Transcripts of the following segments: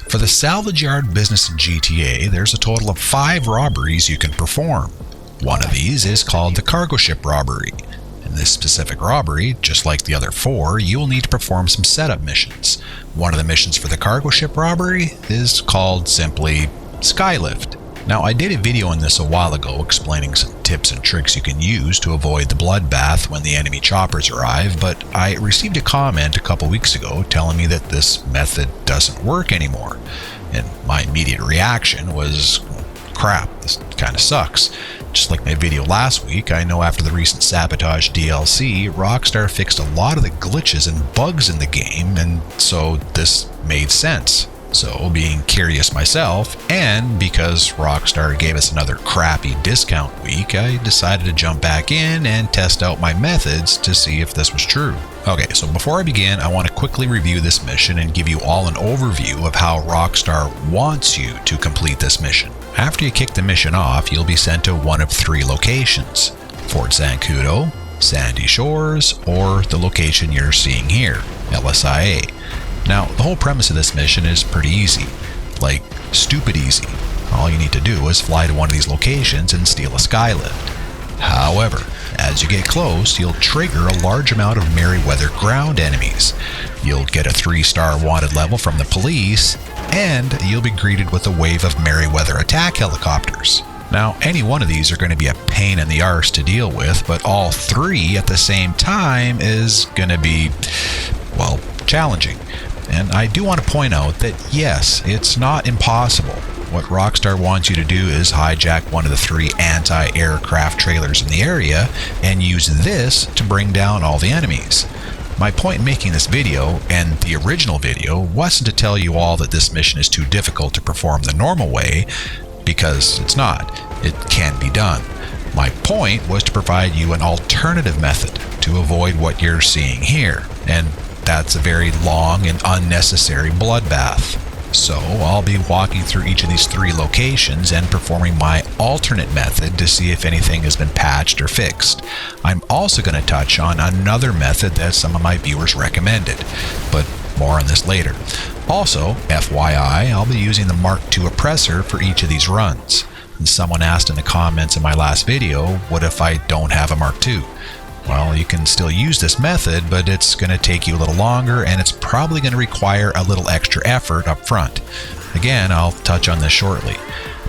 For the salvage yard business in GTA, there's a total of 5 robberies you can perform. One of these is called the Cargo Ship robbery. In this specific robbery, just like the other 4, you will need to perform some setup missions. One of the missions for the Cargo Ship robbery is called simply Skylift. Now, I did a video on this a while ago explaining some tips and tricks you can use to avoid the bloodbath when the enemy choppers arrive, but I received a comment a couple weeks ago telling me that this method doesn't work anymore. And my immediate reaction was, crap, this kind of sucks. Just like my video last week, I know after the recent Salvage DLC, Rockstar fixed a lot of the glitches and bugs in the game, and so this made sense. So, being curious myself, and because Rockstar gave us another crappy discount week, I decided to jump back in and test out my methods to see if this was true. Okay, so before I begin, I want to quickly review this mission and give you all an overview of how Rockstar wants you to complete this mission. After you kick the mission off, you'll be sent to one of 3 locations: Fort Zancudo, Sandy Shores, or the location you're seeing here, LSIA. Now, the whole premise of this mission is pretty easy, like stupid easy. All you need to do is fly to one of these locations and steal a skylift. However, as you get close, you'll trigger a large amount of Merryweather ground enemies. You'll get a 3-star wanted level from the police, and you'll be greeted with a wave of Merryweather attack helicopters. Now, any one of these are going to be a pain in the arse to deal with, but all 3 at the same time is going to be, well, challenging. And I do want to point out that yes, it's not impossible. What Rockstar wants you to do is hijack one of the 3 anti-aircraft trailers in the area and use this to bring down all the enemies. My point in making this video, and the original video, wasn't to tell you all that this mission is too difficult to perform the normal way, because it's not. It can be done. My point was to provide you an alternative method to avoid what you're seeing here, and that's a very long and unnecessary bloodbath. So I'll be walking through each of these 3 locations and performing my alternate method to see if anything has been patched or fixed. I'm also going to touch on another method that some of my viewers recommended, but more on this later. Also, FYI, I'll be using the Mark II oppressor for each of these runs. And someone asked in the comments in my last video, what if I don't have a Mark II? Well, you can still use this method, but it's going to take you a little longer, and it's probably going to require a little extra effort up front. Again, I'll touch on this shortly.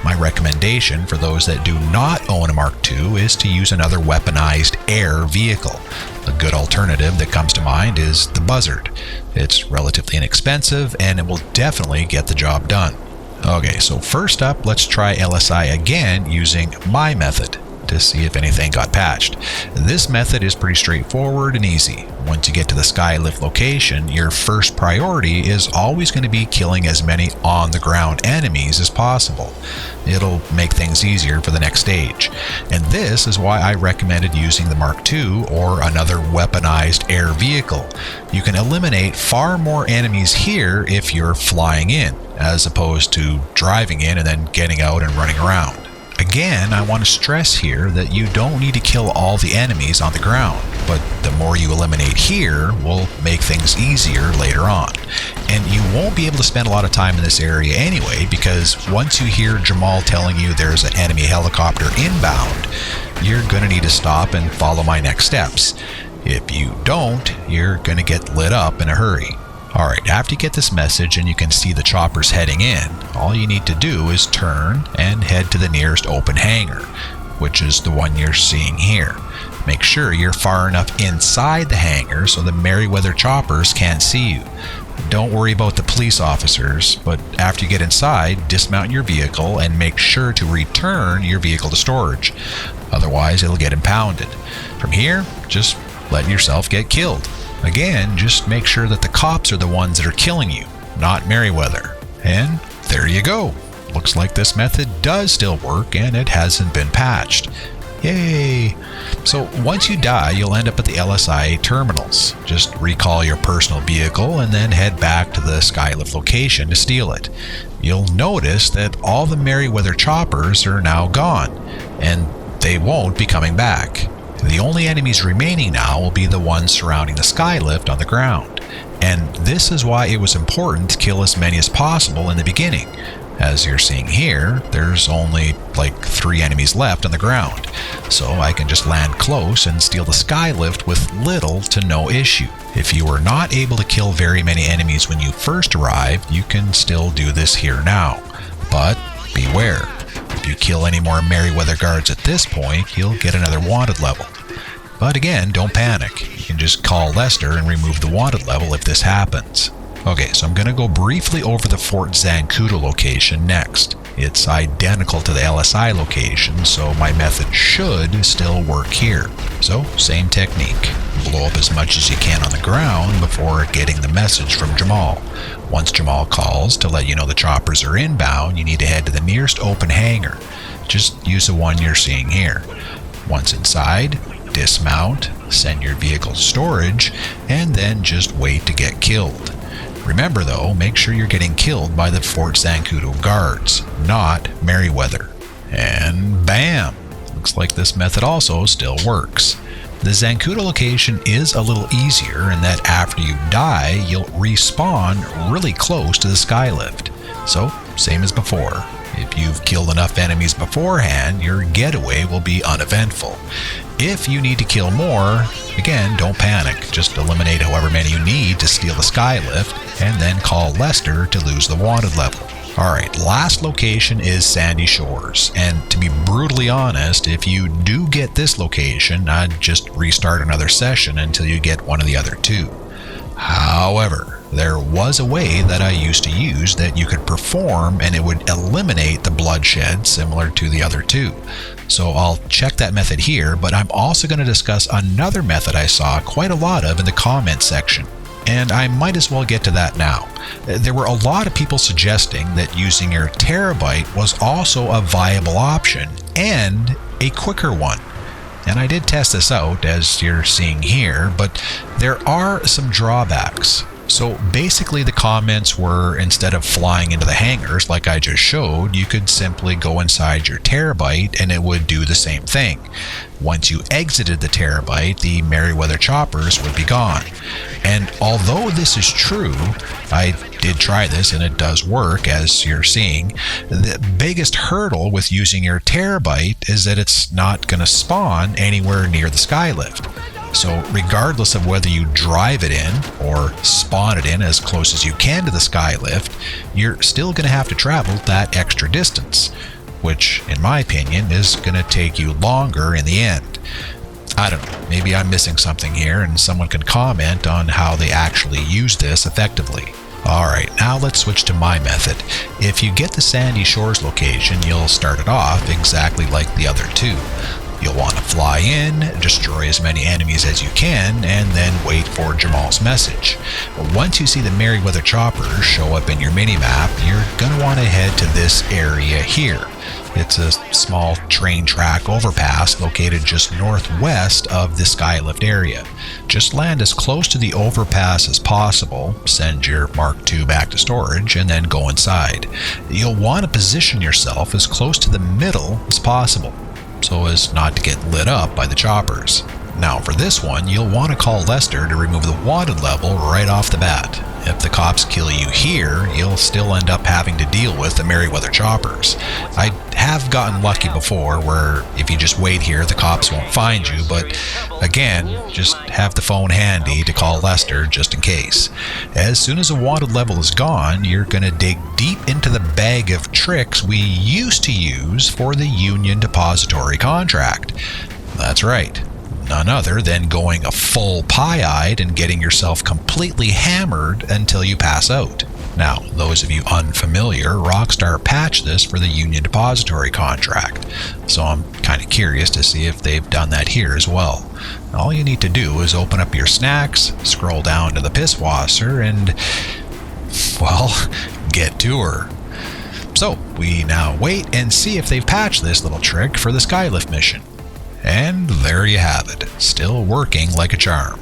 My recommendation for those that do not own a Mark II is to use another weaponized air vehicle. A good alternative that comes to mind is the Buzzard. It's relatively inexpensive, and it will definitely get the job done. Okay, so first up, let's try LSI again using my method to see if anything got patched. This method is pretty straightforward and easy. Once you get to the Skylift location, your first priority is always going to be killing as many on-the-ground enemies as possible. It'll make things easier for the next stage. And this is why I recommended using the Mark II or another weaponized air vehicle. You can eliminate far more enemies here if you're flying in, as opposed to driving in and then getting out and running around. Again, I want to stress here that you don't need to kill all the enemies on the ground, but the more you eliminate here will make things easier later on. And you won't be able to spend a lot of time in this area anyway, because once you hear Jamal telling you there's an enemy helicopter inbound, you're going to need to stop and follow my next steps. If you don't, you're going to get lit up in a hurry. Alright, after you get this message and you can see the choppers heading in, all you need to do is turn and head to the nearest open hangar, which is the one you're seeing here. Make sure you're far enough inside the hangar so the Merryweather choppers can't see you. Don't worry about the police officers, but after you get inside, dismount your vehicle and make sure to return your vehicle to storage. Otherwise, it'll get impounded. From here, just let yourself get killed. Again, just make sure that the cops are the ones that are killing you, not Merryweather. And there you go. Looks like this method does still work and it hasn't been patched. Yay! So once you die, you'll end up at the LSIA terminals. Just recall your personal vehicle and then head back to the Skylift location to steal it. You'll notice that all the Merryweather choppers are now gone, and they won't be coming back. The only enemies remaining now will be the ones surrounding the Skylift on the ground. And this is why it was important to kill as many as possible in the beginning. As you're seeing here, there's only like 3 enemies left on the ground, so I can just land close and steal the Skylift with little to no issue. If you were not able to kill very many enemies when you first arrived, you can still do this here now. But beware, if you kill any more Merryweather guards at this point, you'll get another wanted level. But again, don't panic. You can just call Lester and remove the wanted level if this happens. Okay, so I'm going to go briefly over the Fort Zancudo location next. It's identical to the LSI location, so my method should still work here. So, same technique. Blow up as much as you can on the ground before getting the message from Jamal. Once Jamal calls to let you know the choppers are inbound, you need to head to the nearest open hangar. Just use the one you're seeing here. Once inside, dismount, send your vehicle to storage, and then just wait to get killed. Remember though, make sure you're getting killed by the Fort Zancudo guards, not Merryweather. And bam! Looks like this method also still works. The Zancudo location is a little easier in that after you die, you'll respawn really close to the Skylift. So, same as before. If you've killed enough enemies beforehand, your getaway will be uneventful. If you need to kill more, again, don't panic. Just eliminate however many you need to steal the Skylift, and then call Lester to lose the wanted level. Alright, last location is Sandy Shores, and to be brutally honest, if you do get this location, I'd just restart another session until you get one of the other 2. However, there was a way that I used to use that you could perform and it would eliminate the bloodshed similar to the other 2. So I'll check that method here, but I'm also going to discuss another method I saw quite a lot of in the comment section. And I might as well get to that now. There were a lot of people suggesting that using your terabyte was also a viable option and a quicker one. And I did test this out as you're seeing here, but there are some drawbacks. So basically the comments were, instead of flying into the hangars like I just showed, you could simply go inside your terabyte and it would do the same thing. Once you exited the terabyte, the Merryweather choppers would be gone. And although this is true, I did try this and it does work as you're seeing, the biggest hurdle with using your terabyte is that it's not going to spawn anywhere near the Skylift. So regardless of whether you drive it in or spawn it in as close as you can to the Skylift, you're still going to have to travel that extra distance, which in my opinion is going to take you longer in the end. I don't know, maybe I'm missing something here and someone can comment on how they actually use this effectively. Alright, now let's switch to my method. If you get the Sandy Shores location, you'll start it off exactly like the other 2. You'll want to fly in, destroy as many enemies as you can, and then wait for Jamal's message. But once you see the Merryweather choppers show up in your minimap, you're going to want to head to this area here. It's a small train track overpass located just northwest of the Skylift area. Just land as close to the overpass as possible, send your Mark II back to storage, and then go inside. You'll want to position yourself as close to the middle as possible, so as not to get lit up by the choppers. Now for this one, you'll want to call Lester to remove the wanted level right off the bat. If the cops kill you here, you'll still end up having to deal with the Merryweather choppers. I have gotten lucky before where if you just wait here, the cops won't find you, but again, just have the phone handy to call Lester just in case. As soon as a wanted level is gone, you're going to dig deep into the bag of tricks we used to use for the Union Depository contract. That's right. None other than going a full pie-eyed and getting yourself completely hammered until you pass out. Now, those of you unfamiliar, Rockstar patched this for the Union Depository contract, so I'm kind of curious to see if they've done that here as well. All you need to do is open up your snacks, scroll down to the Pisswasser, and, well, get to her. So, we now wait and see if they've patched this little trick for the Skylift mission. And there you have it, still working like a charm.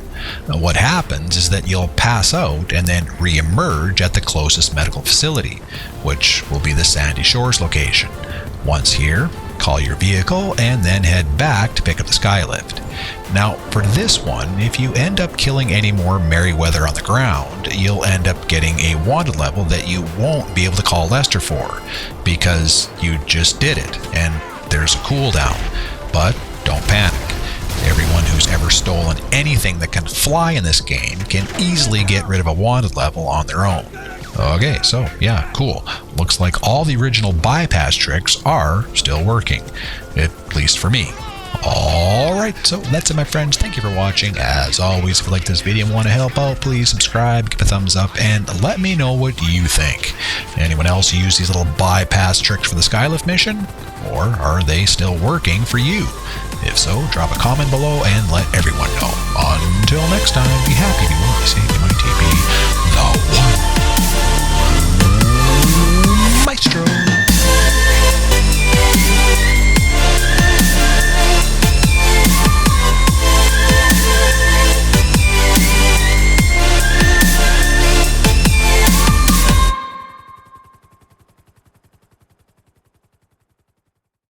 Now, what happens is that you'll pass out and then re-emerge at the closest medical facility, which will be the Sandy Shores location. Once here, call your vehicle and then head back to pick up the Skylift. Now, for this one, if you end up killing any more Merryweather on the ground, you'll end up getting a wanted level that you won't be able to call Lester for, because you just did it, and there's a cooldown. But don't panic. Everyone who's ever stolen anything that can fly in this game can easily get rid of a wanted level on their own. Okay, so yeah, cool. Looks like all the original bypass tricks are still working, at least for me. Alright, so that's it, my friends. Thank you for watching. As always, if you like this video and want to help out, please subscribe, give a thumbs up, and let me know what you think. Anyone else use these little bypass tricks for the Skylift mission? Or are they still working for you? If so, drop a comment below and let everyone know. Until next time, be happy, be well, be safe, be mighty, be